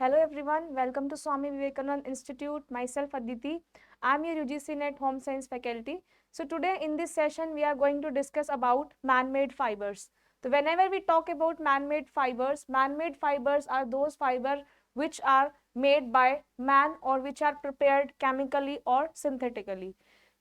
Hello everyone, welcome to Swami Vivekanand Institute. Myself Aditi. I am your UGC NET Home Science faculty. So today in this session we are going to discuss about man-made fibers. So whenever we talk about man-made fibers are those fibers which are made by man or which are prepared chemically or synthetically.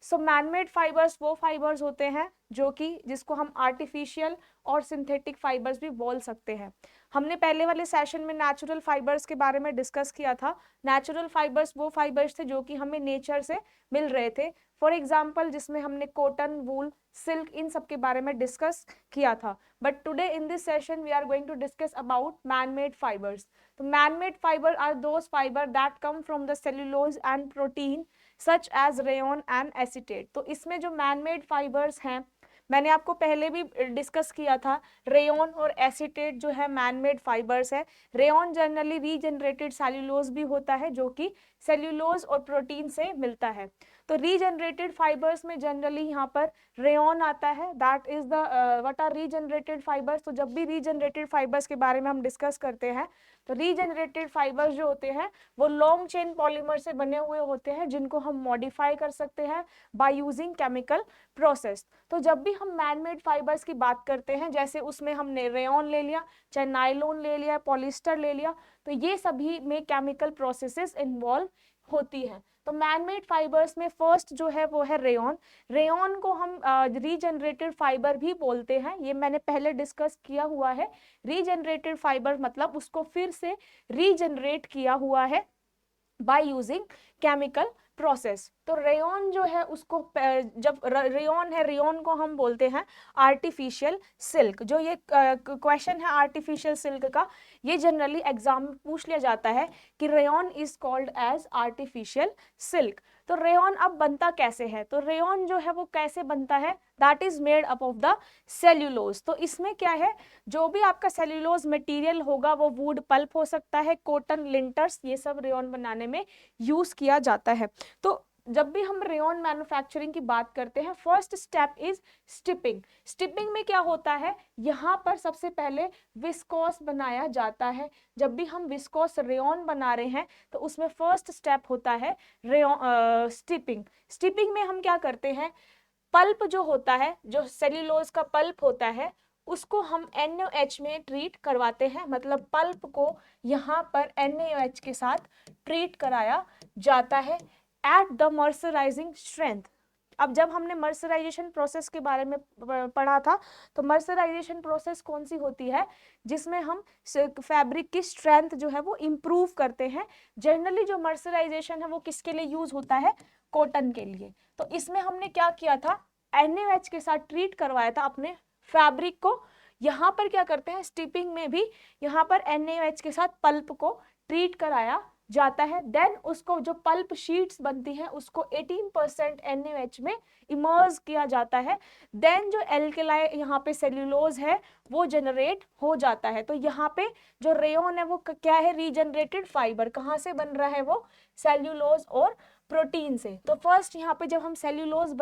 So manmade fibres वो fibres होते हैं जो कि जिसको हम artificial और synthetic fibres भी बोल सकते हैं। हमने पहले वाले सेशन में नेचुरल फाइबर्स के बारे में डिस्कस किया था। नेचुरल फाइबर्स वो फाइबर्स थे जो कि हमें नेचर से मिल रहे थे। फॉर एग्जाम्पल जिसमें हमने कॉटन, वूल, सिल्क इन सब के बारे में डिस्कस किया था। But today in this session we are going to discuss about manmade fibres. तो manmade fibre are those fibre that come from the cellulose and protein such as rayon and acetate. तो इसमें जो manmade fibres हैं मैंने आपको पहले भी discuss किया था, रेयन और एसीटेट जो है मैनमेड फाइबर्स है। रेयन जनरली रीजनरेटेड सेल्यूलोज भी होता है जो कि सेल्यूलोज और प्रोटीन से मिलता है। तो रीजनरेटेड फाइबर्स में जनरली यहाँ पर रेयन आता है, that is the what are regenerated fibres. तो जब भी रीजनरेटेड फाइबर्स के बारे में हम डिस्कस करते हैं तो रीजनरेटेड फाइबर्स जो होते हैं वो लॉन्ग चेन पॉलीमर से बने हुए होते हैं जिनको हम मॉडिफाई कर सकते हैं बाय यूजिंग केमिकल प्रोसेस। तो जब भी हम मैनमेड फाइबर्स की बात करते हैं, जैसे उसमें हमने रेयन ले लिया, चाहे नायलॉन ले लिया, पॉलिस्टर ले लिया, तो ये सभी में केमिकल प्रोसेसेस इन्वॉल्व होती हैं। तो मैनमेड फाइबर्स में फर्स्ट जो है वो है रेयन। रेयन को हम रीजनरेटेड फाइबर भी बोलते हैं, ये मैंने पहले डिस्कस किया हुआ है। रीजनरेटेड फाइबर मतलब उसको फिर से रीजनरेट किया हुआ है बाय यूजिंग केमिकल प्रोसेस। तो रेयन जो है उसको जब रेयन है, रेयन को हम बोलते हैं आर्टिफिशियल सिल्क। जो ये क्वेश्चन है आर्टिफिशियल सिल्क का, ये जनरली एग्जाम में पूछ लिया जाता है कि rayon is called as artificial silk. तो रेयन अब बनता कैसे है? तो रेयन जो है वो कैसे बनता है, that is made up of the cellulose. तो इसमें क्या है, जो भी आपका सेल्यूलोज मटेरियल होगा वो वुड पल्प हो सकता है, कॉटन, लिंटर्स, ये सब रेयन बनाने में यूज किया जाता है। तो जब भी हम रेयन मैन्युफैक्चरिंग की बात करते हैं, फर्स्ट स्टेप इज स्टिपिंग। स्टिपिंग में क्या होता है, यहाँ पर सबसे पहले विस्कोस बनाया जाता है। जब भी हम विस्कोस रेयन बना रहे हैं तो उसमें फर्स्ट स्टेप होता है स्टिपिंग। स्टिपिंग में हम क्या करते हैं, पल्प जो होता है, जो सेल्यूलोज का पल्प होता है, उसको हम NaOH में ट्रीट करवाते हैं। मतलब पल्प को यहाँ पर NaOH के साथ ट्रीट कराया जाता है एट द मर्सराइजिंग स्ट्रेंथ। अब जब हमने मर्सराइजेशन प्रोसेस के बारे में पढ़ा था, तो मर्सराइजेशन प्रोसेस कौन सी होती है, जिसमें हम फैब्रिक की स्ट्रेंथ जो है वो इम्प्रूव करते हैं। जनरली जो मर्सराइजेशन है वो किसके लिए यूज होता है, कॉटन के लिए। तो इसमें हमने क्या किया था, NaOH के साथ ट्रीट करवाया था अपने फैब्रिक को। यहाँ पर क्या करते हैं, स्टिपिंग में भी यहाँ पर NaOH के साथ पल्प को ट्रीट कराया जाता है। देन उसको जो पल्प शीट्स बनती हैं उसको 18% NaOH में इमर्ज किया जाता है। देन जो एल्केलाई यहाँ पे सेल्यूलोज है वो जनरेट हो जाता है। तो यहाँ पे जो रेयन है वो क्या है, रीजनरेटेड फाइबर। कहाँ से बन रहा है वो, सेल्यूलोज और प्रोटीन से। तो फर्स्ट यहाँ पे जब हम सेल्यूलोज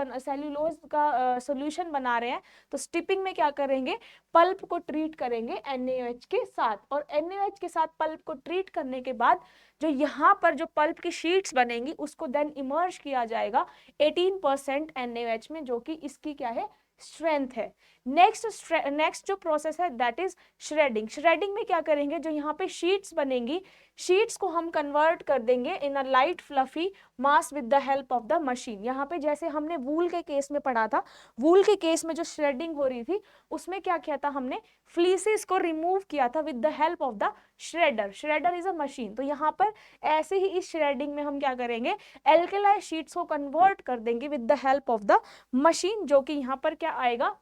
का सॉल्यूशन बना रहे हैं तो स्टिपिंग में क्या करेंगे, पल्प को ट्रीट करेंगे NaOH के साथ, और NaOH के साथ पल्प को ट्रीट करने के बाद जो यहाँ पर जो पल्प की शीट्स बनेंगी उसको देन इमर्ज किया जाएगा 18% NaOH में, जो कि इसकी क्या है, स्ट्रेंथ है। नेक्स्ट जो प्रोसेस है दैट इज श्रेडिंग। श्रेडिंग में क्या करेंगे, जो यहाँ पे शीट्स बनेंगी, शीट्स को हम कन्वर्ट कर देंगे in a light fluffy mass with the help of the machine. यहाँ पे जैसे हमने वूल के केस में पढ़ा था, वूल के केस में जो श्रेडिंग हो रही थी उसमें क्या किया था हमने, फ्लीसेस को रिमूव किया था with the help of the shredder. Shredder is a machine. तो यहाँ पर ऐसे ही इस श्रेडिंग में हम क्या करेंगे, एल्केलाई शीट्स को कन्वर्ट कर देंगे with the help of the machine, जो कि यहाँ पर क्या आएगा,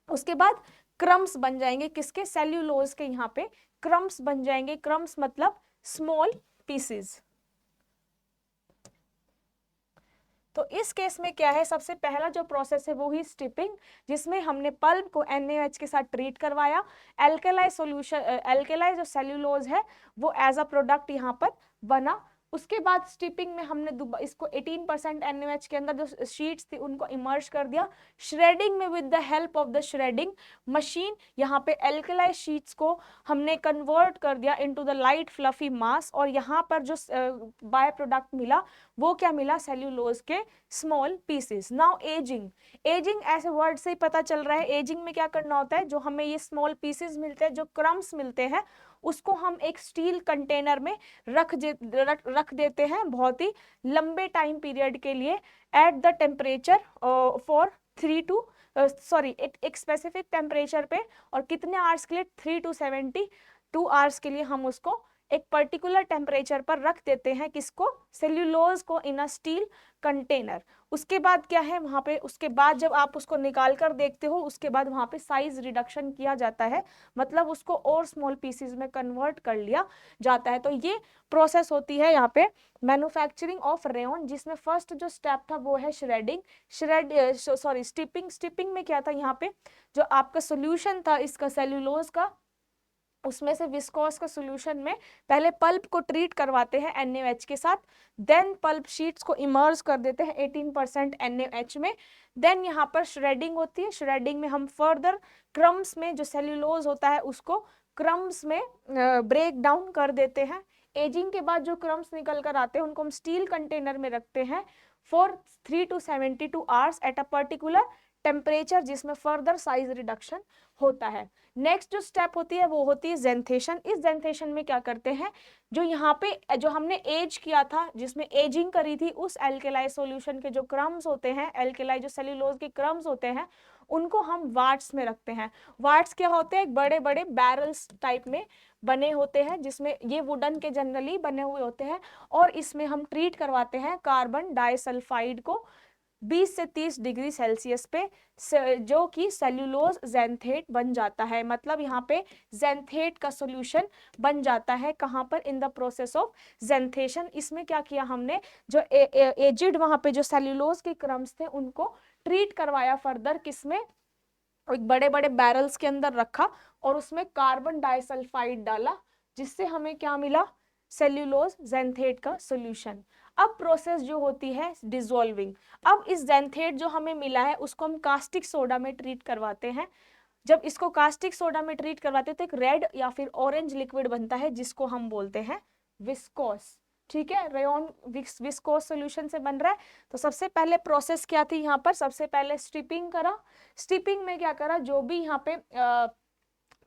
उसके बाद क्रम्स बन जाएंगे, किसके, सेल्यूलोज के। यहाँ पे क्रम्स बन जाएंगे, क्रम्स मतलब स्मॉल पीसेस। तो इस केस में क्या है, सबसे पहला जो प्रोसेस है वो ही स्टिपिंग, जिसमें हमने पल्प को NaOH के साथ ट्रीट करवाया। एल्केलाई जो सेल्यूलोज है वो एज अ प्रोडक्ट यहाँ पर बना उसके बाद स्टिपिंग में हमने इसको 18% NaOH के अंदर जो शीट्स थी उनको इमर्ज कर दिया। श्रेडिंग में with the help of the shredding machine यहाँ पे एल्कलाइज शीट्स को हमने कन्वर्ट कर दिया इनटू द लाइट फ्लफी मास, और यहाँ पर जो बाय प्रोडक्ट मिला वो क्या मिला, सेल्यूलोज के small pieces. Now ageing, ageing ऐसे वर्ड से ही पता चल रहा है, एजिंग में क्या करना होता है, जो हमें ये स्मॉल पीसेस मिलते हैं, जो क्रम्स मिलते हैं, उसको हम एक स्टील कंटेनर में रख देते हैं बहुत ही लंबे टाइम पीरियड के लिए at the temperature for 3 to एक स्पेसिफिक टेम्परेचर पे, और कितने आवर्स के लिए, 3 to 72 आवर्स के लिए हम उसको एक पर्टिकुलर टेम्परेचर पर रख देते हैं, किसको, सेल्यूलोज को, इन अ स्टील कंटेनर। उसके बाद क्या है वहां पे, उसके बाद जब आप उसको निकाल कर देखते हो, उसके बाद वहां पे साइज रिडक्शन किया जाता है, मतलब उसको और स्मॉल पीसेस में कन्वर्ट कर लिया जाता है। तो ये प्रोसेस होती है यहाँ पे मैन्युफैक्चरिंग ऑफ रेयन, जिसमें फर्स्ट जो स्टेप था वो है श्रेडिंग, स्टिपिंग। स्टिपिंग में क्या था, यहाँ पे जो आपका सोल्यूशन था इसका सेल्यूलोज का, उसमें से विस्कोस का सॉल्यूशन में पहले पल्प को ट्रीट करवाते हैं NaOH के साथ, देन पल्प शीट्स को इमर्ज कर देते हैं 18% NaOH में, देन यहाँ पर श्रेडिंग होती है। श्रेडिंग में हम फर्दर क्रम्स में जो सेल्यूलोज होता है उसको क्रम्स में ब्रेक डाउन कर देते हैं। एजिंग के बाद जो क्रम्स निकल कर आते हैं उनको हम स्टील कंटेनर में रखते हैं for 3 to 72 hours at a particular temperature, जिसमें फर्दर साइज रिडक्शन होता है। नेक्स्ट जो स्टेप होती है वो होती है जेंथेशन। इस जेंथेशन में क्या करते हैं, जो यहाँ पे जो हमने एज किया था, जिसमें एजिंग करी थी, उस एल्केलाई सॉल्यूशन के जो क्रम्स होते हैं, एल्केलाई जो सेल्यूलोज के क्रम्स होते हैं, उनको हम वाट्स में रखते हैं। वाट्स क्या होते हैं, बड़े बड़े बैरल्स टाइप में बने होते हैं, जिसमें ये वुडन के जनरली बने हुए होते हैं, और इसमें हम ट्रीट करवाते हैं कार्बन डाइसल्फाइड को 20 से 30 डिग्री सेल्सियस पे, जो कि सेल्यूलोज जेंथेट बन जाता है। मतलब यहाँ पे जेंथेट का सॉल्यूशन बन जाता है, कहाँ पर, इन द प्रोसेस ऑफ जेंथेशन। इसमें क्या किया हमने, जो एजिड वहाँ पे जो सेल्यूलोज के क्रम्स थे उनको ट्रीट करवाया फर्दर, किसमें, एक बड़े बड़े बैरल्स के अंदर रखा और उसमें कार्बन डाइसल्फाइड डाला, जिससे हमें क्या मिला, सेल्यूलोज जेंथेट का सॉल्यूशन। अब प्रोसेस जो होती है डिसॉल्विंग, अब इस जेंथेट जो हमें मिला है उसको हम कास्टिक सोडा में ट्रीट करवाते हैं। जब इसको कास्टिक सोडा में ट्रीट करवाते हैं तो एक रेड या फिर ऑरेंज लिक्विड बनता है, जिसको हम बोलते हैं विस्कोस। ठीक है, रेयन विस्कोस सॉल्यूशन से बन रहा है। तो सबसे पहले प्रोसेस क्या थी यहाँ पर, सबसे पहले स्टिपिंग करा। स्टिपिंग में क्या करा, जो भी यहाँ पे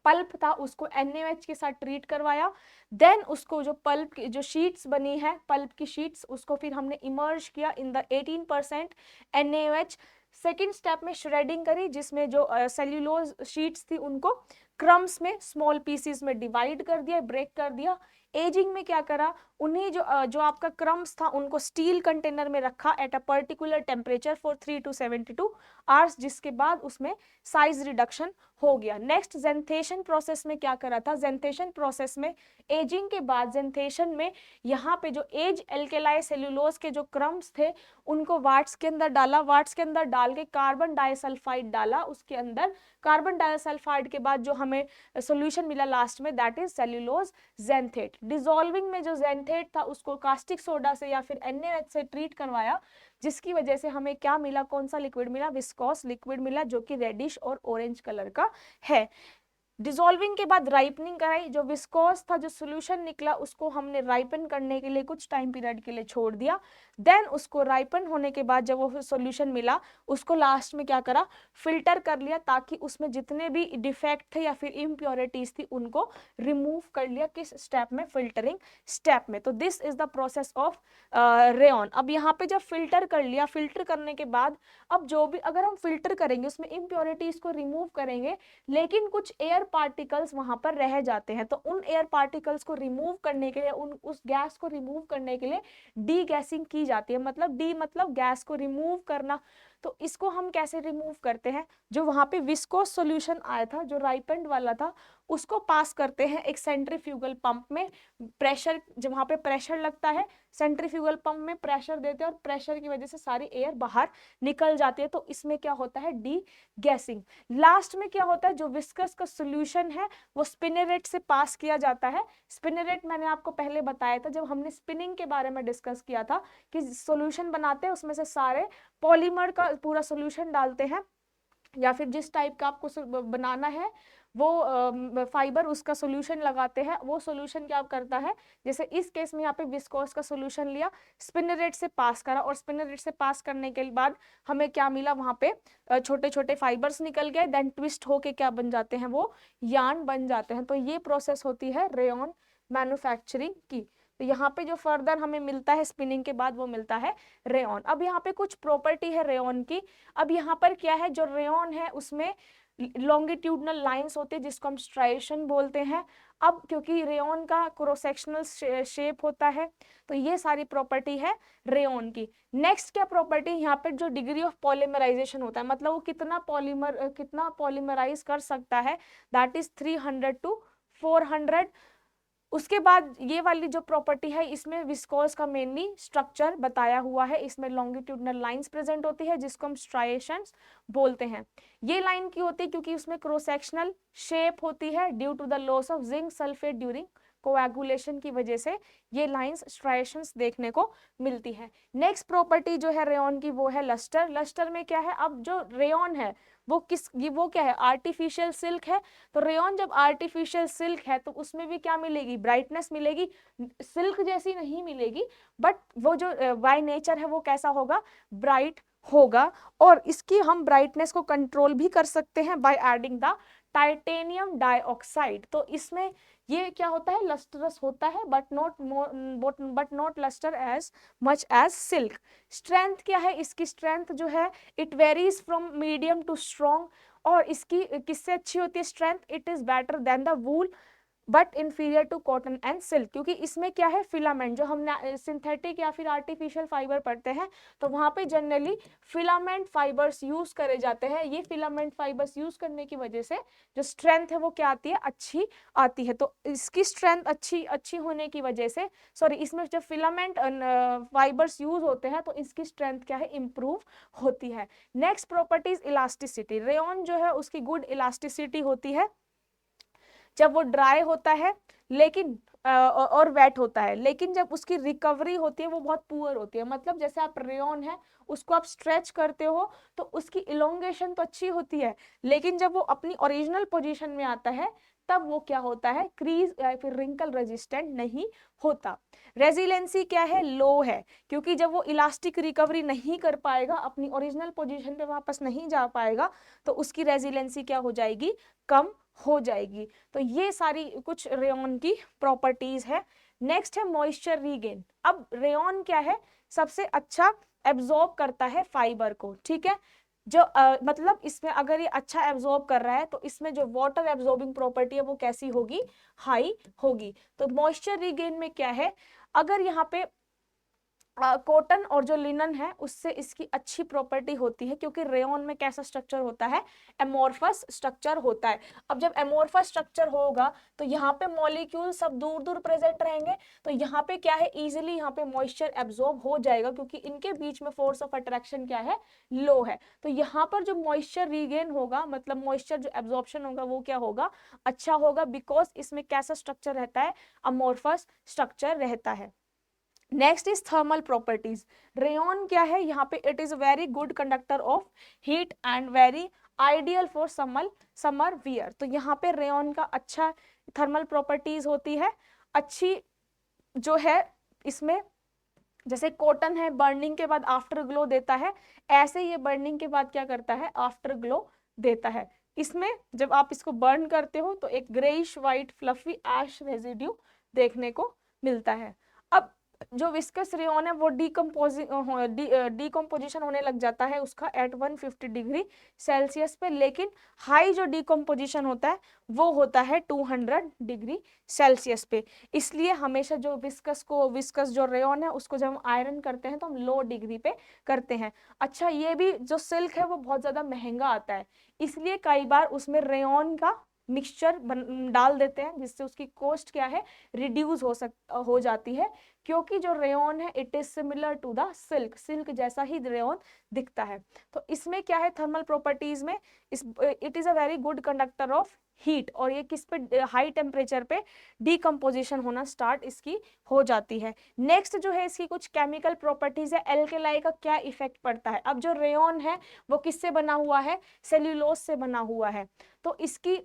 पल्प था उसको NaOH के साथ ट्रीट करवाया, देन उसको जो पल्प की जो शीट्स बनी है, पल्प की शीट्स, उसको फिर हमने इमर्ज किया in the 18% NaOH। Second step में श्रेडिंग करी, जिसमें जो सेल्यूलोज शीट्स थी उनको क्रम्स में, स्मॉल पीसेस में डिवाइड कर दिया, ब्रेक कर दिया। एजिंग में क्या करा, उन्हीं जो आपका क्रम्स था उनको स्टील कंटेनर में रखा at a particular temperature for 3 to 72 hours, जिसके बाद उसमें साइज रिडक्शन हो गया। नेक्स्ट जेंथेशन प्रोसेस में क्या करा था, जेंथेशन प्रोसेस में एजिंग के बाद जेंथेशन में यहाँ पे जो एज एल्केलाई सेल्यूलोज के जो क्रम्स थे उनको वाट्स के अंदर डाला, वाट्स के अंदर डाल के कार्बन डाइसल्फाइड डाला, उसके अंदर कार्बन डाइसल्फाइड के बाद जो हमें सॉल्यूशन मिला लास्ट में, दैट इज सेल्यूलोज जेंथेट। डिसॉल्विंग में जो जेंथेट था उसको कास्टिक सोडा से या फिर NaOH से ट्रीट करवाया, जिसकी वजह से हमें क्या मिला, कौन सा लिक्विड मिला, विस्कोस लिक्विड मिला, जो कि रेडिश और ऑरेंज कलर का है। डिसॉल्विंग के बाद राइपनिंग कराई, जो विस्कोस था, जो सॉल्यूशन निकला, उसको हमने राइपन करने के लिए कुछ टाइम पीरियड के लिए छोड़ दिया। देन उसको राइपन होने के बाद जब वो सॉल्यूशन मिला उसको लास्ट में क्या करा, फिल्टर कर लिया, ताकि उसमें जितने भी डिफेक्ट थे या फिर इम्प्योरिटीज थी उनको रिमूव कर लिया। किस स्टेप में, फिल्टरिंग स्टेप में। तो this is the process of rayon. अब यहाँ पे जब फिल्टर कर लिया, फिल्टर करने के बाद अब जो भी अगर हम फिल्टर करेंगे उसमें इम्प्योरिटीज को रिमूव करेंगे, लेकिन कुछ एयर पार्टिकल्स वहां पर रह जाते हैं, तो उन एयर पार्टिकल्स को रिमूव करने के लिए, उस गैस को रिमूव करने के लिए डी गैसिंग की जाती है। मतलब डी मतलब गैस को रिमूव करना। तो इसको हम कैसे रिमूव करते हैं, जो वहां पे विस्कोस सॉल्यूशन आया था, जो राइपेंड वाला था, उसको पास करते हैं एक सेंट्रीफ्यूगल पंप में। प्रेशर, जहाँ पे प्रेशर लगता है सेंट्रीफ्यूगल पंप में प्रेशर देते हैं और प्रेशर की वजह से सारी एयर बाहर निकल जाती है, तो इसमें क्या होता है, डी गैसिंग। लास्ट में क्या होता है, जो विस्कस का सोल्यूशन है वो स्पिनरेट से पास किया जाता है। स्पिनरेट मैंने आपको पहले बताया था जब हमने स्पिनिंग के बारे में डिस्कस किया था कि सॉल्यूशन बनाते हैं उसमें से सारे पॉलीमर का पूरा सॉल्यूशन डालते हैं, या फिर जिस टाइप का आपको बनाना है वो फाइबर उसका सॉल्यूशन लगाते हैं। वो सॉल्यूशन क्या करता है, जैसे इस केस में यहाँ पे विस्कोस का सॉल्यूशन लिया, स्पिनरेट से पास करा, और स्पिनरेट से पास करने के बाद हमें क्या मिला, वहां पे छोटे छोटे फाइबर्स निकल गए, देन ट्विस्ट होके क्या बन जाते हैं, वो यार्न बन जाते हैं। तो ये प्रोसेस होती है रेयॉन मैन्युफैक्चरिंग की। तो यहाँ पे जो फर्दर हमें मिलता है स्पिनिंग के बाद वो मिलता है रेयॉन। अब यहाँ पे कुछ प्रॉपर्टी है रेयॉन की। अब यहाँ पर क्या है, जो रेयॉन है उसमें लॉन्गिट्यूडनल लाइंस होते हैं जिसको हम स्ट्राइएशन बोलते हैं। अब क्योंकि रेयॉन का क्रॉस सेक्शनल शेप होता है, तो ये सारी प्रॉपर्टी है रेयॉन की। नेक्स्ट क्या प्रॉपर्टी, यहाँ पे जो डिग्री ऑफ पॉलीमराइजेशन होता है, मतलब वो कितना पॉलीमराइज कर सकता है, दैट इज 300 to 400। उसके बाद ये वाली जो प्रॉपर्टी है इसमें विस्कोस का मेनली स्ट्रक्चर बताया हुआ है, इसमें लॉन्गिट्यूडनल लाइंस प्रेजेंट होती है जिसको हम स्ट्राइएशंस बोलते हैं। ये लाइन की होती है क्योंकि उसमें क्रॉस सेक्शनल शेप होती है due to the loss of zinc sulphate during coagulation की वजह से ये लाइंस स्ट्राइएशंस देखने को मिलती है। नेक्स्ट प्रॉपर्टी जो है रेयॉन की वो है लस्टर। लस्टर में क्या है, अब जो रेयॉन है वो वो क्या है, आर्टिफिशियल सिल्क है। तो रेयॉन जब आर्टिफिशियल सिल्क है तो उसमें भी क्या मिलेगी, ब्राइटनेस मिलेगी, सिल्क जैसी नहीं मिलेगी, बट वो जो बाय नेचर है वो कैसा होगा, ब्राइट होगा। और इसकी हम ब्राइटनेस को कंट्रोल भी कर सकते हैं by adding the titanium dioxide. तो इसमें ये क्या होता है, लस्टरस होता है but not lustre as much as silk. Strength क्या है, इसकी स्ट्रेंथ जो है it varies from medium to strong. और इसकी किससे अच्छी होती है strength, it is better than the wool but inferior to cotton and silk. क्योंकि इसमें क्या है, फिलामेंट, जो हमने सिंथेटिक या फिर आर्टिफिशियल फाइबर पढ़ते हैं तो वहां पे जनरली फिलामेंट फाइबर्स यूज करे जाते हैं। ये फिलामेंट फाइबर्स यूज करने की वजह से जो स्ट्रेंथ है वो क्या आती है, अच्छी आती है। तो इसकी स्ट्रेंथ अच्छी होने की वजह से, सॉरी, इसमें जब फिलामेंट फाइबर्स यूज होते हैं तो इसकी स्ट्रेंथ क्या है, इंप्रूव होती है। Next properties elasticity. रेयॉन जो है उसकी गुड इलास्टिसिटी होती है जब वो ड्राई होता है लेकिन और वेट होता है, लेकिन जब उसकी रिकवरी होती है वो बहुत पुअर होती है। मतलब जैसे आप रेयॉन है उसको आप स्ट्रेच करते हो तो उसकी इलोंगेशन तो अच्छी होती है, लेकिन जब वो अपनी ओरिजिनल पोजीशन में आता है तब वो क्या होता है, क्रीज या फिर रिंकल रेजिस्टेंट नहीं होता। रेजिलेंसी क्या है, लो है, क्योंकि जब वो इलास्टिक रिकवरी नहीं कर पाएगा, अपनी ओरिजिनल पोजीशन पे वापस नहीं जा पाएगा, तो उसकी रेजिलेंसी क्या हो जाएगी, कम हो जाएगी। तो ये सारी कुछ रेयॉन की प्रॉपर्टीज है। नेक्स्ट है मॉइस्चर रीगेन। अब रेयॉन क्या है, सबसे अच्छा एब्जॉर्ब करता है फाइबर को, ठीक है। जो मतलब इसमें अगर ये अच्छा एब्जॉर्ब कर रहा है तो इसमें जो वाटर एब्जॉर्बिंग प्रॉपर्टी है वो कैसी होगी, हाई होगी। तो मॉइस्चर रीगेन में क्या है, अगर यहाँ पे कॉटन और जो लिनन है उससे इसकी अच्छी प्रॉपर्टी होती है, क्योंकि रेयॉन में कैसा स्ट्रक्चर होता है, एमोर्फस स्ट्रक्चर होता है। अब जब एमोर्फस स्ट्रक्चर होगा तो यहाँ पे मॉलिक्यूल सब दूर दूर प्रेजेंट रहेंगे, तो यहाँ पे क्या है, इजीली यहाँ पे मॉइस्चर एब्जॉर्ब हो जाएगा, क्योंकि इनके बीच में फोर्स ऑफ अट्रैक्शन क्या है, लो है। तो यहाँ पर जो मॉइस्चर रीगेन होगा, मतलब मॉइस्चर जो एब्जॉर्प्शन होगा वो क्या होगा, अच्छा होगा, बिकॉज इसमें कैसा स्ट्रक्चर रहता है, अमोर्फस स्ट्रक्चर रहता है। Next is thermal properties. Rayon क्या है, यहाँ पे it is very good conductor of heat and very ideal for summer wear. तो यहाँ पे रेयॉन का अच्छा थर्मल प्रॉपर्टीज होती है, अच्छी जो है इसमें, जैसे कॉटन है बर्निंग के बाद आफ्टर ग्लो देता है, ऐसे ये बर्निंग के बाद क्या करता है, आफ्टर ग्लो देता है। इसमें जब आप इसको बर्न करते हो तो एक ग्रेइश व्हाइट फ्लफी ऐश रेजिड्यू देखने को मिलता है। अब जो विस्कस रेयॉन है वो डीकम्पोजिशन होने लग जाता है उसका एट 150 डिग्री सेल्सियस पे, लेकिन हाई जो डीकम्पोजिशन होता है वो होता है 200 डिग्री सेल्सियस पे। इसलिए हमेशा जो विस्कस जो रेयॉन है उसको जब हम आयरन करते हैं तो हम लो डिग्री पे करते हैं। अच्छा, ये भी जो सिल्क है वो बहुत ज्यादा महंगा आता है, इसलिए कई बार उसमें रेयॉन का मिक्सचर डाल देते हैं, जिससे उसकी कॉस्ट क्या है, रिड्यूस हो जाती है, क्योंकि जो रेयन है it is similar to the silk, silk जैसा ही रेयन दिखता है। तो इसमें क्या है, थर्मल प्रॉपर्टीज में it is a very good conductor of heat, और ये किस पे, हाई टेम्परेचर पे डीकम्पोजिशन होना स्टार्ट इसकी हो जाती है। नेक्स्ट जो है इसकी कुछ केमिकल प्रॉपर्टीज है, एल्केलाई का क्या इफेक्ट पड़ता है। अब जो रेयन है वो किससे बना हुआ है, सेल्यूलोज से बना हुआ है, तो इसकी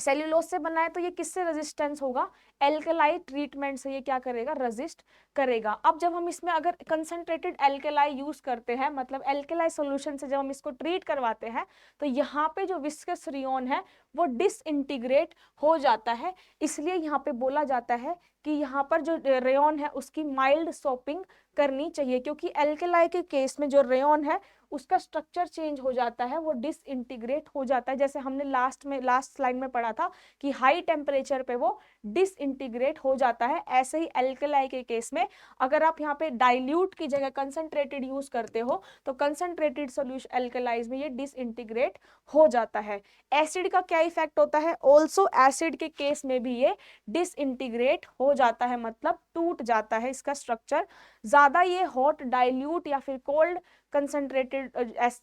सेल्यूलोज से बना है तो ये किससे रेजिस्टेंस होगा, एल्केलाई ट्रीटमेंट से ये क्या करेगा, रेजिस्ट करेगा। अब जब हम इसमें अगर कंसंट्रेटेड एल्केलाई यूज करते हैं, मतलब एल्केलाई सॉल्यूशन से जब हम इसको ट्रीट करवाते हैं, तो यहाँ पे जो विस्कस रेयन है वो डिसइंटीग्रेट हो जाता है। इसलिए यहाँ पे बोला जाता है कि यहाँ पर जो रेयन है उसकी माइल्ड सॉपिंग करनी चाहिए, क्योंकि एल्केलाई के केस में जो रेयन है उसका स्ट्रक्चर चेंज हो जाता है, वो डिसइंटीग्रेट हो जाता है। जैसे हमने लास्ट स्लाइड में पढ़ा था कि हाई टेम्परेचर पे वो डिसइंटीग्रेट हो जाता है, ऐसे ही एल्केलाई के केस में अगर आप यहाँ पे डाइल्यूट की जगह कंसंट्रेटेड यूज करते हो तो कंसंट्रेटेड सॉल्यूशन एल्केलाइज में ये डिसइंटीग्रेट हो जाता है। एसिड का क्या इफेक्ट होता है, ऑल्सो एसिड के केस में भी ये डिसइंटीग्रेट हो जाता है, मतलब टूट जाता है इसका स्ट्रक्चर। ज्यादा ये हॉट डाइल्यूट या फिर कोल्ड कंसंट्रेटेड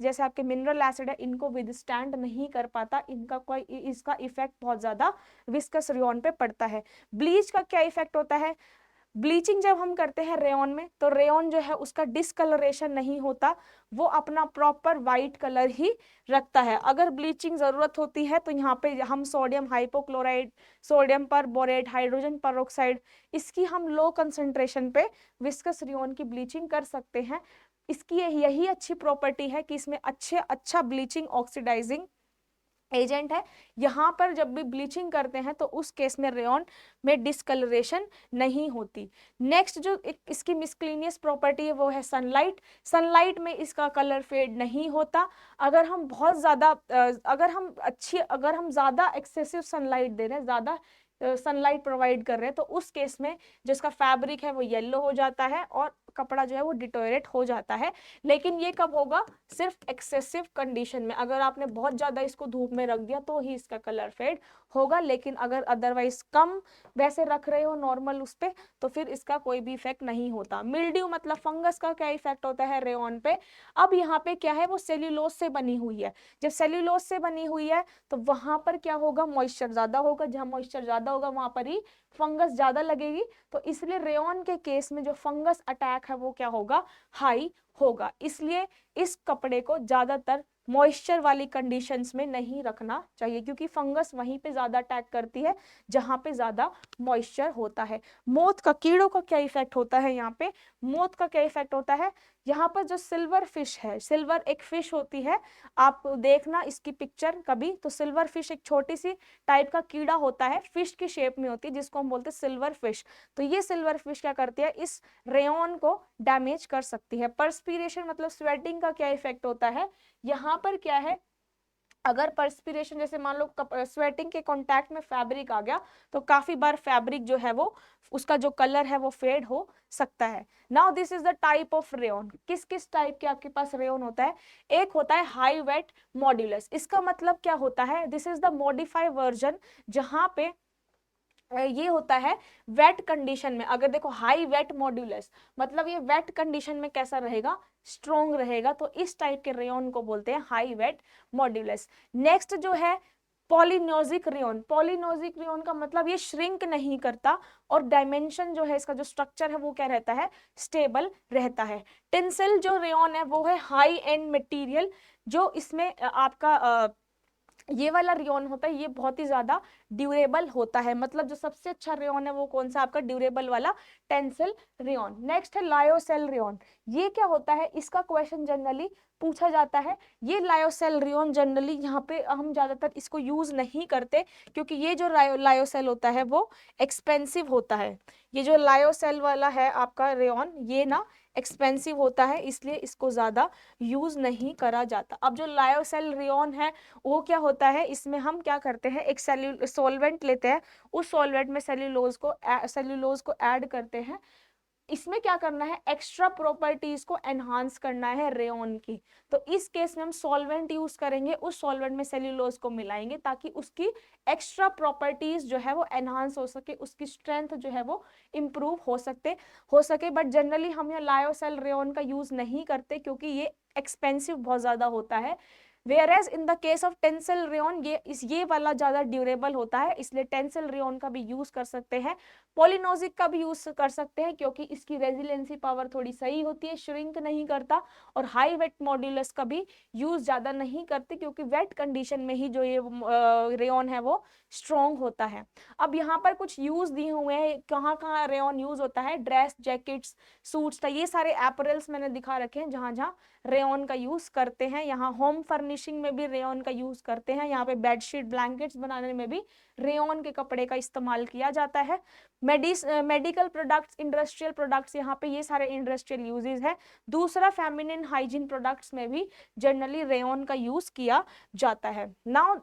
जैसे आपके मिनरल एसिड है इनको विदस्टैंड नहीं कर पाता, इसका इफेक्ट बहुत ज्यादा विस्कस रेयन पे पड़ता है। ब्लीच का क्या इफेक्ट होता है, ब्लीचिंग जब हम करते हैं रेयन में तो रेयन जो है उसका डिसकलरेशन नहीं होता, वो अपना प्रॉपर वाइट कलर ही रखता है। अगर ब्लीचिंग जरूरत होती है तो यहाँ पे हम सोडियम हाइपोक्लोराइड, सोडियम पर बोरेट, हाइड्रोजन परऑक्साइड, इसकी हम लो कंसंट्रेशन पे विस्कस रेयन की ब्लीचिंग कर सकते हैं। इसकी यही अच्छी प्रॉपर्टी है कि इसमें अच्छा ब्लीचिंग ऑक्सीडाइजिंग एजेंट है। यहाँ पर जब भी ब्लीचिंग करते हैं तो उस केस में रेयन में डिसकलरेशन नहीं होती। नेक्स्ट जो इसकी मिसक्लिनियस प्रॉपर्टी है वो है सनलाइट। सनलाइट में इसका कलर फेड नहीं होता। अगर हम बहुत ज्यादा अगर हम ज्यादा एक्सेसिव सनलाइट दे रहे हैं, ज्यादा सनलाइट प्रोवाइड कर रहे हैं, तो उस केस में जिसका फैब्रिक है वो येलो हो जाता है और कपड़ा जो है वो डिटोरेट हो जाता है। लेकिन ये कब होगा, सिर्फ एक्सेसिव कंडीशन में, अगर आपने बहुत ज्यादा इसको धूप में रख दिया तो ही इसका कलर फेड होगा, लेकिन अगर अदरवाइज कम वैसे रख रहे हो नॉर्मल उस पे तो फिर इसका कोई भी इफेक्ट नहीं होता। मिल्ड्यू मतलब फंगस का क्या इफेक्ट होता है रेयन पे। अब यहाँ पे क्या है, वो सेल्यूलोज से बनी हुई है, जब सेल्यूलोज से बनी हुई है तो वहां पर क्या होगा, मॉइस्चर ज्यादा होगा, जहां मॉइस्चर ज्यादा होगा वहां पर ही फंगस ज्यादा लगेगी, तो इसलिए रेयन के केस में जो फंगस अटैक है वो क्या होगा, हाई होगा। इसलिए इस कपड़े को ज्यादातर मॉइस्चर वाली कंडीशंस में नहीं रखना चाहिए, क्योंकि फंगस वहीं पे ज्यादा अटैक करती है जहां पे ज्यादा मॉइस्चर होता है। मोथ का, कीड़ों का क्या इफेक्ट होता है यहाँ पे, मोथ का क्या इफेक्ट होता है, यहाँ पर जो सिल्वर फिश है, सिल्वर एक फिश होती है, आप देखना इसकी पिक्चर कभी, तो सिल्वर फिश एक छोटी सी टाइप का कीड़ा होता है, फिश की शेप में होती है, जिसको हम बोलते हैं सिल्वर फिश। तो ये सिल्वर फिश क्या करती है, इस रेयन को डैमेज कर सकती है। पर्सपिरेशन मतलब स्वेटिंग का क्या इफेक्ट होता है, यहाँ पर क्या है, अगर पर्सपिरेशन जैसे मान लो स्वेटिंग के कांटेक्ट में फैब्रिक आ गया तो काफी बार फैब्रिक जो है वो उसका जो कलर है वो फेड हो सकता है। Now this is the type of rayon. किस किस टाइप के आपके पास रेयन होता है, एक होता है हाई वेट मॉड्यूलस। इसका मतलब क्या होता है, this is the modified version, जहां पे ये होता है वेट कंडीशन में। अगर देखो हाई वेट मॉड्यूलस मतलब ये वेट कंडीशन में कैसा रहेगा, स्ट्रॉन्ग रहेगा, तो इस टाइप के रेयन को बोलते हैं हाई वेट मॉड्यूलस। नेक्स्ट जो है पॉलिनोजिक रेयन। पॉलिनोजिक रेयन का मतलब ये श्रिंक नहीं करता और डायमेंशन जो है इसका जो स्ट्रक्चर है वो क्या रहता है, स्टेबल रहता है। टेंसिल जो रेयन है वो है हाई एंड मटेरियल, जो इसमें आपका ये वाला रेयन होता है ये बहुत ही ज्यादा ड्यूरेबल होता है। मतलब जो सबसे अच्छा रेयन है वो कौन सा, आपका ड्यूरेबल वाला टेंसिल रेयन। नेक्स्ट है लायोसेल रेयन। ये क्या होता है, इसका क्वेश्चन जनरली पूछा जाता है। ये लायोसेल रेयन जनरली यहाँ पे हम ज्यादातर इसको यूज नहीं करते, क्योंकि ये जो लायोसेल होता है वो एक्सपेंसिव होता है। ये जो लायोसेल वाला है आपका रेयन ये ना एक्सपेंसिव होता है, इसलिए इसको ज्यादा यूज नहीं करा जाता। अब जो लायोसेल रेयन है वो क्या होता है, इसमें हम क्या करते हैं, एक सॉल्वेंट लेते हैं, उस सॉल्वेंट में सेल्यूलोज को ऐड करते हैं। इसमें क्या करना है, एक्स्ट्रा प्रॉपर्टीज को एनहांस करना है रेयन की। तो इस केस में हम सॉल्वेंट यूज करेंगे, उस सॉल्वेंट में सेल्यूलोज को मिलाएंगे ताकि उसकी एक्स्ट्रा प्रॉपर्टीज जो है वो एनहांस हो सके, उसकी स्ट्रेंथ जो है वो इंप्रूव हो सके। बट जनरली हम यहाँ लायोसेल रेयन का यूज नहीं करते क्योंकि ये एक्सपेंसिव बहुत ज्यादा होता है। Whereas in the case of tensile rayon ये वाला ज्यादा ड्यूरेबल होता है, इसलिए टेंसिल रेयन का भी यूज कर सकते हैं। पॉलिनोजिक का भी यूज कर सकते हैं क्योंकि इसकी रेजिलेंसी पावर थोड़ी सही होती है, श्रिंक नहीं करता। और हाई वेट मॉड्यूलस का भी यूज ज्यादा नहीं करते क्योंकि वेट कंडीशन में ही जो ये रेयन है वो स्ट्रॉन्ग होता है। अब यहाँ पर कुछ यूज दिए हुए हैं, कहाँ कहाँ रेयन यूज होता है, ड्रेस, जैकेट्स, सूट्स, ये सारे एपरल्स मैंने दिखा रखे हैं जहां जहां रेयन का यूज करते हैं। यहाँ होम फर्निशिंग में भी रेयन का यूज करते हैं, यहाँ पे बेडशीट, ब्लैंकेट्स बनाने में भी रेयन के कपड़े का इस्तेमाल किया जाता है। मेडिकल प्रोडक्ट्स, इंडस्ट्रियल प्रोडक्ट्स, यहाँ पे ये सारे इंडस्ट्रियल यूजेस है। दूसरा, फेमिनिन हाइजीन प्रोडक्ट्स में भी जनरली रेयन का यूज किया जाता है। Now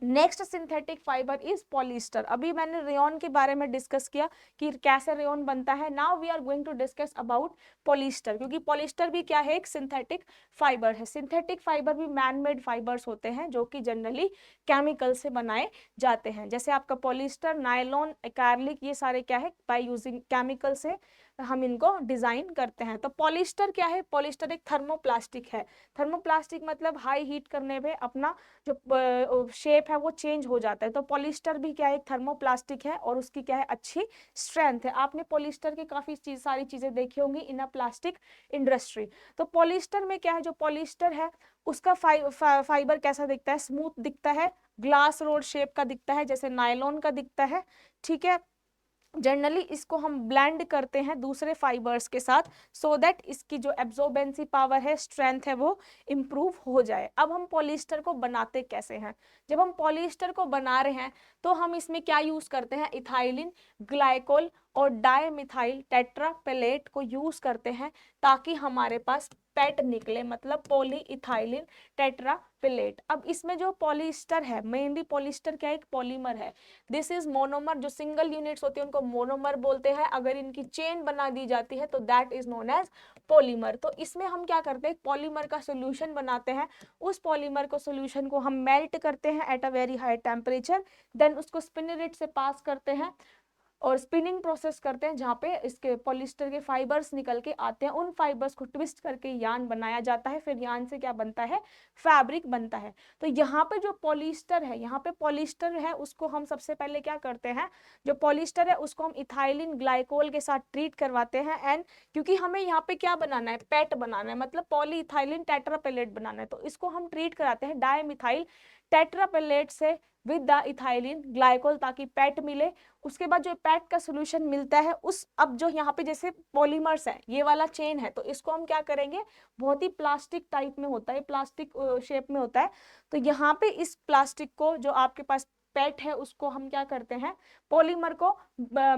next synthetic fibre is polyester. अभी मैंने रेयन के बारे में डिस्कस किया कि कैसे रेयन बनता है। Now we are going to discuss about polyester, क्योंकि पॉलिस्टर भी क्या है, एक सिंथेटिक फाइबर है। सिंथेटिक फाइबर भी मैन मेड फाइबर्स होते हैं जो कि जनरली केमिकल से बनाए जाते हैं। जैसे आपका पॉलिस्टर, नायलॉन, एक्राइलिक, ये सारे क्या है, बाय यूजिंग केमिकल से हम इनको डिजाइन करते हैं। तो पॉलिस्टर क्या है, पॉलिस्टर एक थर्मोप्लास्टिक है। थर्मोप्लास्टिक मतलब हाई हीट करने पे अपना जो शेप है वो चेंज हो जाता है। तो पॉलिस्टर भी क्या है, एक थर्मोप्लास्टिक है और उसकी क्या है, अच्छी स्ट्रेंथ है। आपने पॉलिस्टर की काफी सारी चीजें देखी होंगी इन अ प्लास्टिक इंडस्ट्री। तो पॉलिस्टर में क्या है, जो पॉलिस्टर है उसका फाइबर कैसा दिखता है, स्मूथ दिखता है, ग्लास रोड शेप का दिखता है जैसे नायलॉन का दिखता है। ठीक है, जनरली इसको हम ब्लेंड करते हैं दूसरे फाइबर्स के साथ सो दैट इसकी जो एब्जॉर्बेंसी पावर है, स्ट्रेंथ है, वो इम्प्रूव हो जाए। अब हम पॉलिस्टर को बनाते कैसे हैं, जब हम पॉलिस्टर को बना रहे हैं तो हम इसमें क्या यूज करते हैं, इथाइलिन ग्लाइकोल और डायमिथाइल टेट्रापेलेट को यूज करते हैं ताकि हमारे पास पेट निकले, मतलब पॉली इथाइलिन टेट्रापेलेट। अब इसमें जो पॉलिस्टर है, मेनली पॉलिस्टर क्या है, एक पॉलीमर है। दिस इज मोनोमर, जो सिंगल यूनिट्स होती है उनको मोनोमर बोलते हैं। अगर इनकी चेन बना दी जाती है तो that is known as polymer. तो इसमें हम क्या करते हैं, पॉलीमर का सोल्यूशन बनाते हैं। उस पॉलीमर को सोल्यूशन को हम मेल्ट करते हैं at a very high temperature, then उसको स्पिनरेट से पास करते हैं और स्पिनिंग प्रोसेस करते हैं जहाँ पे इसके पॉलिस्टर के फाइबर्स निकल के आते हैं। उन फाइबर्स को ट्विस्ट करके यान बनाया जाता है, फिर यान से क्या बनता है, फैब्रिक बनता है। तो यहाँ पे जो पॉलिस्टर है, यहाँ पे पॉलिस्टर है उसको हम सबसे पहले क्या करते हैं, जो पॉलिस्टर है उसको हम इथाइलिन ग्लाइकोल के साथ ट्रीट करवाते हैं। एंड क्योंकि हमें यहाँ पे क्या बनाना है, पेट बनाना है, मतलब पॉली इथाइलिन टेट्रापेलेट बनाना है, तो इसको हम ट्रीट कराते हैं डायमिथाइल टेट्रापेलेट से विद द इथाइलिन ग्लाइकोल ताकि पेट मिले। उसके बाद जो पेट का सोल्यूशन मिलता है उस, अब जो यहाँ पे जैसे पॉलीमर्स है, ये वाला चेन है, तो इसको हम क्या करेंगे, बहुत ही प्लास्टिक टाइप में होता है, प्लास्टिक शेप में होता है। तो यहाँ पे इस प्लास्टिक को, जो आपके पास पेट है, उसको हम क्या करते हैं, पॉलीमर को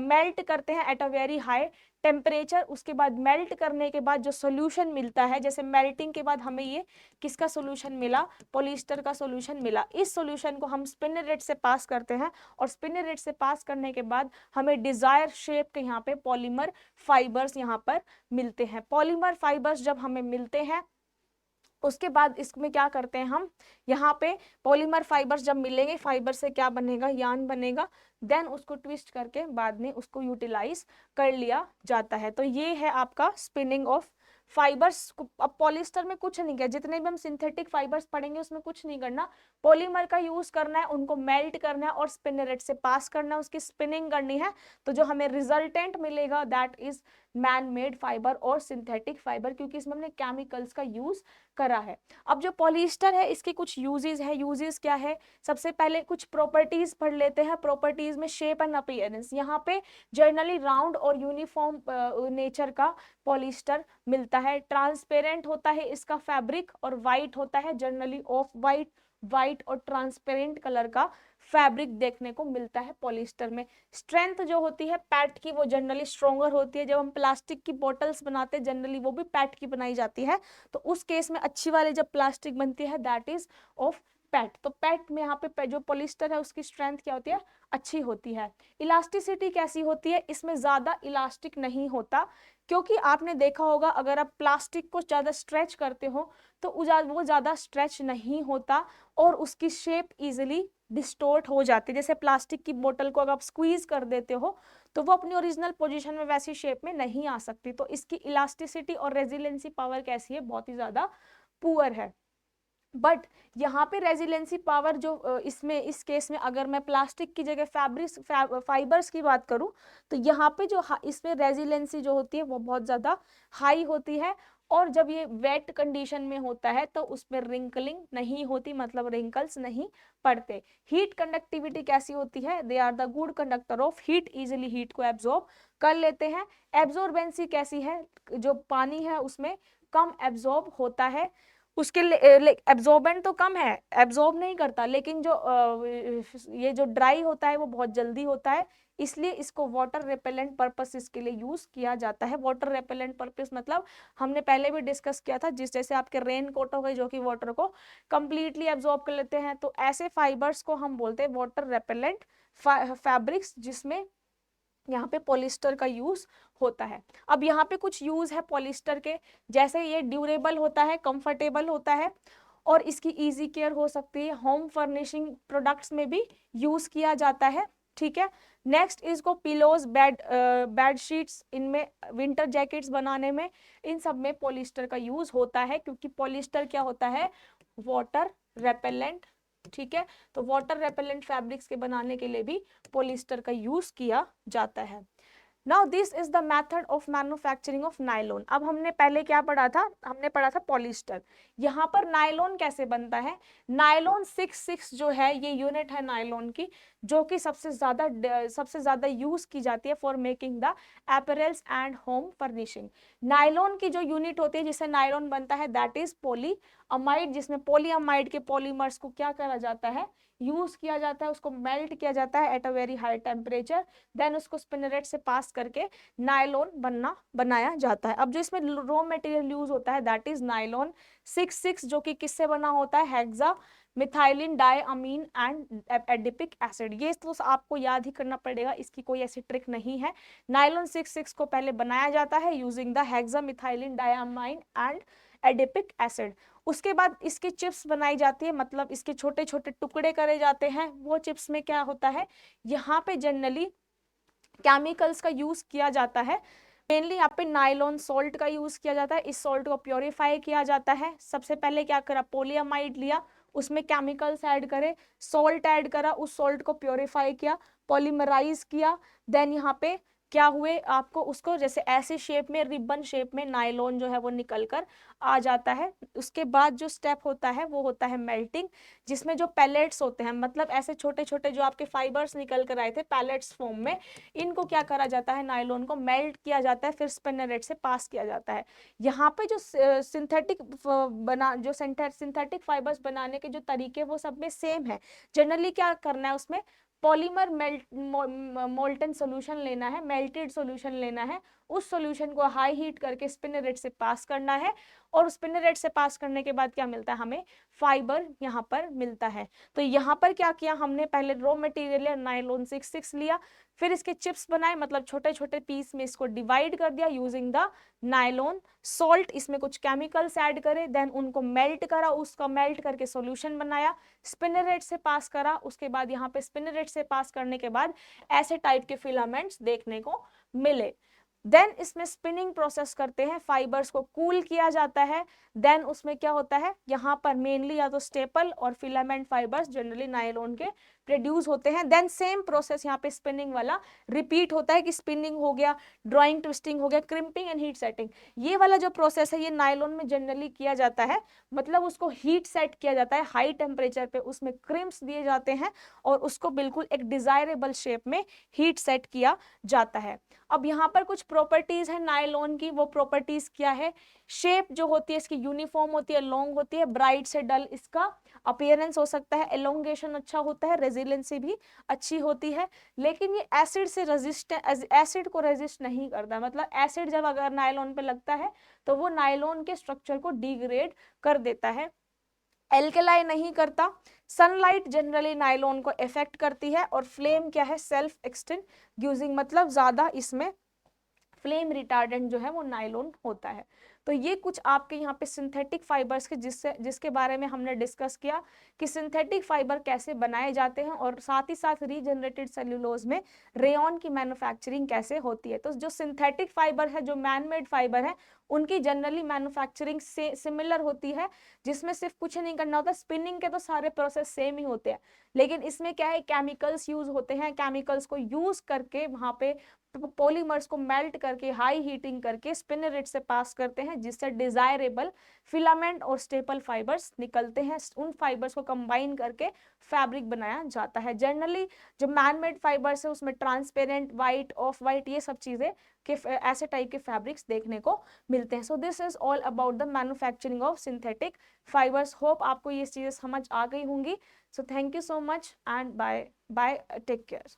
मेल्ट करते हैं at a very high temperature. उसके बाद मेल्ट करने के बाद जो सोल्यूशन मिलता है, जैसे मेल्टिंग के बाद हमें ये किसका सोल्यूशन मिला, पॉलिस्टर का सोल्यूशन मिला। इस सोल्यूशन को हम स्पिनरेट से पास करते हैं और स्पिनरेट से पास करने के बाद हमें डिजायर शेप के यहाँ पे पॉलीमर फाइबर्स यहाँ पर मिलते हैं। पॉलीमर फाइबर्स जब हमें मिलते हैं उसके बाद इसमें क्या करते हैं हम, यहाँ पे पॉलीमर फाइबर्स जब मिलेंगे, फाइबर से क्या बनेगा, यान बनेगा, देन उसको ट्विस्ट करके बाद में उसको यूटिलाइज कर लिया जाता है। तो ये है आपका स्पिनिंग ऑफ फाइबर्स। अब पॉलिस्टर में कुछ नहीं किया, जितने भी हम सिंथेटिक फाइबर्स पढ़ेंगे उसमें कुछ नहीं करना, पॉलीमर का यूज करना है, उनको मेल्ट करना है और स्पिनरेट से पास करना है, उसकी स्पिनिंग करनी है। तो जो हमें रिजल्टेंट मिलेगा that is man made fibre और सिंथेटिक फाइबर, क्योंकि इसमें हमने केमिकल्स का यूज करा है। अब जो पॉलिस्टर है इसके कुछ यूजेस है। यूजेस क्या है, सबसे पहले कुछ प्रॉपर्टीज पढ़ लेते हैं। प्रॉपर्टीज में शेप एंड अपीयरेंस, यहाँ पे जनरली राउंड और यूनिफॉर्म नेचर का पॉलिस्टर मिलता है। ट्रांसपेरेंट होता है इसका फैब्रिक और वाइट होता है, जनरली ऑफ वाइट, वाइट और ट्रांसपेरेंट कलर का फैब्रिक देखने को मिलता है पॉलिस्टर में। स्ट्रेंथ जो होती है पैट की, वो जनरली स्ट्रोंगर होती है। जब हम प्लास्टिक की बॉटल्स बनाते हैं जनरली वो भी पैट की बनाई जाती है, तो उस केस में अच्छी वाली जब प्लास्टिक बनती है दैट इज ऑफ पैट, तो पैट में यहाँ पे जो पॉलिस्टर है उसकी स्ट्रेंथ क्या होती है, अच्छी होती है। इलास्टिसिटी कैसी होती है, इसमें ज्यादा इलास्टिक नहीं होता, क्योंकि आपने देखा होगा अगर आप प्लास्टिक को ज्यादा स्ट्रेच करते हो तो वो ज्यादा स्ट्रेच नहीं होता और उसकी शेप इजिली डिस्टोर्ट हो जाती है। जैसे प्लास्टिक की बोतल को अगर आप स्क्वीज कर देते हो तो वो अपनी ओरिजिनल पोजीशन में वैसी शेप में नहीं आ सकती। तो इसकी इलास्टिसिटी और रेजिलेंसी पावर कैसी है, बहुत ही ज्यादा पुअर है। बट यहाँ पे रेजिलेंसी पावर जो इसमें इस केस में अगर मैं प्लास्टिक की जगह फाइबर्स की बात करूं तो यहाँ पे जो इसमें रेजिलेंसी जो होती है वो बहुत ज्यादा हाई होती है। और जब ये वेट कंडीशन में होता है तो उसमें रिंकलिंग नहीं होती, मतलब रिंकल्स नहीं पड़ते। हीट कंडक्टिविटी कैसी होती है, they are the good conductor of heat, easily heat को एब्जॉर्ब कर लेते हैं। एब्जॉर्बेंसी कैसी है, जो पानी है उसमें कम एब्जॉर्ब होता है, उसके एब्जॉर्बेंट तो कम है, एब्जॉर्ब नहीं करता, लेकिन जो ये जो ड्राई होता है वो बहुत जल्दी होता है, इसलिए इसको वाटर रेपेलेंट पर्पसेस के लिए यूज किया जाता है। वाटर रेपेलेंट पर्पस मतलब हमने पहले भी डिस्कस किया था, जिस जैसे आपके रेन कोट हो गए जो कि वाटर को कंप्लीटली एब्जॉर्ब कर लेते हैं, तो ऐसे फाइबर्स को हम बोलते हैं वाटर रेपेलेंट फैब्रिक्स, जिसमें यहाँ पे पॉलिस्टर का यूज होता है। अब यहाँ पे कुछ यूज है पॉलिस्टर के, जैसे ये ड्यूरेबल होता है, कंफर्टेबल होता है और इसकी इजी केयर हो सकती है। होम फर्निशिंग प्रोडक्ट्स में भी यूज किया जाता है, ठीक है। नेक्स्ट इसको पिलोज, बेड शीट्स, इनमें विंटर जैकेट्स बनाने में, इन सब में पॉलिस्टर का यूज होता है, क्योंकि पॉलिस्टर क्या होता है, वाटर रेपेलेंट, ठीक है। तो वाटर रेपेलेंट फैब्रिक्स के बनाने के लिए भी पॉलिस्टर का यूज किया जाता है। Now this is the method of manufacturing of nylon. अब हमने पहले क्या पढ़ा था, हमने पढ़ा था पॉलिस्टर। यहाँ पर नायलॉन कैसे बनता है, नायलॉन 66 जो है ये यूनिट है नायलॉन की, जो कि सबसे ज्यादा यूज की जाती है for making the apparels and home furnishing. Nylon की जो यूनिट होती है जिससे नायलॉन बनता है दैट इज पॉलीअमाइड, जिसमें पॉलीअमाइड के पॉलीमर्स को क्या करा जाता है, यूज किया जाता है, उसको मेल्ट किया जाता है at a very high temperature, then उसको स्पिनरेट से पास करके नायलॉन बनाया जाता है। अब जो इसमें रॉ मटेरियल यूज होता है दैट इज नायलॉन 66, जो कि किससे बना होता है, hexamethylene diamine and adipic acid. ये तो आपको याद ही करना पड़ेगा, इसकी कोई ऐसी ट्रिक नहीं है। नायलॉन 66 को पहले बनाया जाता है using the hexamethylene diamine and adipic acid. उसके बाद इसकी चिप्स बनाई जाती है, मतलब इसके छोटे छोटे टुकड़े करे जाते हैं। वो चिप्स में क्या होता है, यहाँ पे जनरली केमिकल्स का यूज किया जाता है। मेनली यहाँ पे नायलॉन सॉल्ट का यूज किया जाता है। इस सॉल्ट को प्योरीफाई किया जाता है। सबसे पहले क्या करा, पॉलीअमाइड लिया, उसमें केमिकल्स ऐड करे, सॉल्ट ऐड करा, उस सॉल्ट को प्योरीफाई किया, पॉलीमराइज किया, देन यहाँ पे क्या हुए आपको उसको जैसे ऐसे शेप में, रिबन शेप में नायलॉन जो है वो निकल कर आ जाता है। उसके बाद जो स्टेप होता है वो होता है मेल्टिंग, जिसमें जो पैलेट्स होते हैं, मतलब ऐसे छोटे छोटे जो आपके फाइबर्स निकल कर आए थे पैलेट्स फॉर्म में, इनको क्या करा जाता है, नायलॉन को मेल्ट किया जाता है, फिर स्पिनरेट से पास किया जाता है। यहाँ पे जो सिंथेटिक फाइबर्स बनाने के जो तरीके वो सब में सेम है। जनरली क्या करना है, उसमें पॉलीमर मोल्टन सोल्यूशन लेना है, मेल्टेड सोल्यूशन लेना है, उस सोल्यूशन को हाई हीट करके स्पिनरेट से पास करना है, और स्पिनरेट से पास करने के बाद क्या मिलता है हमें, फाइबर यहाँ पर मिलता है। तो यहाँ पर क्या किया हमने, पहले रॉ मटेरियल या नायलॉन 66 लिया, फिर इसके चिप्स बनाए, मतलब छोटे छोटे पीस में इसको डिवाइड कर दिया यूजिंग द नायलॉन सॉल्ट, इसमें कुछ केमिकल्स ऐड करे, देन उनको मेल्ट करा, उसका मेल्ट करके सॉल्यूशन बनाया, स्पिनरेट से पास करा, उसके बाद यहाँ पे स्पिनरेट से पास करने के बाद ऐसे टाइप के फिलामेंट्स देखने को मिले। देन इसमें स्पिनिंग प्रोसेस करते हैं, फाइबर्स को कूल किया जाता है, देन उसमें क्या होता है, यहाँ पर मेनली या तो स्टेपल और फिलामेंट फाइबर्स जनरली नायलॉन के प्रोड्यूस होते हैं। देन सेम प्रोसेस यहाँ पे स्पिनिंग वाला रिपीट होता है कि स्पिनिंग हो गया, ड्राइंग ट्विस्टिंग हो गया, क्रिम्पिंग एंड हीट सेटिंग। ये वाला जो प्रोसेस है ये नायलॉन में जनरली किया जाता है, मतलब उसको हीट सेट किया जाता है हाई टेम्परेचर पे, उसमें क्रिम्प्स दिए जाते हैं और उसको बिल्कुल एक डिजायरेबल शेप में हीट सेट किया जाता है। अब यहाँ पर कुछ प्रॉपर्टीज है नायलॉन की, वो प्रॉपर्टीज क्या है, शेप जो होती है इसकी यूनिफॉर्म होती है, लॉन्ग होती है, ब्राइट से डल इसका अपीयरेंस हो सकता है, एलोंगेशन अच्छा होता है, रेजिलेंसी भी अच्छी होती है, लेकिन ये एसिड से एसिड को रेजिस्ट नहीं करता, मतलब एसिड जब अगर नायलॉन पे लगता है तो वो नायलॉन के स्ट्रक्चर को डिग्रेड कर देता है। एल्केलाई नहीं करता, सनलाइट जनरली नायलॉन को इफेक्ट करती है, और फ्लेम क्या है, सेल्फ एक्सटिंग्यूशिंग, मतलब ज्यादा इसमें फ्लेम रिटार्डेंट जो है वो नायलॉन होता है। तो ये कुछ आपके यहाँ पे सिंथेटिक फाइबर्स के जिसके बारे में हमने डिस्कस किया कि सिंथेटिक फाइबर कैसे बनाए जाते हैं, और साथ ही साथ रीजनरेटेड सेल्यूलोज में रेयॉन की मैन्युफैक्चरिंग कैसे होती है। तो जो सिंथेटिक फाइबर है, जो मैनमेड फाइबर है, उनकी जनरली मैन्युफैक्चरिंग से सिमिलर होती है, जिसमें सिर्फ कुछ नहीं करना होता, स्पिनिंग के तो सारे प्रोसेस सेम ही होते हैं, लेकिन इसमें क्या है, केमिकल्स यूज होते हैं, केमिकल्स को यूज करके वहां पे पॉलीमर्स को मेल्ट करके हाई हीटिंग करके स्पिनर रेट से पास करते हैं, जिससे desirable filament or staple fibres निकलते हैं। उन फाइबर्स को कंबाइन करके फैब्रिक बनाया जाता है। जनरली जो मैनमेड फाइबर्स है उसमें ट्रांसपेरेंट, वाइट, ऑफ वाइट, ये सब चीजें के ऐसे टाइप के फैब्रिक्स देखने को मिलते हैं। So this is all about the manufacturing of synthetic fibres. Hope आपको ये चीजें समझ आ गई होंगी। So thank you so much and bye bye, take care.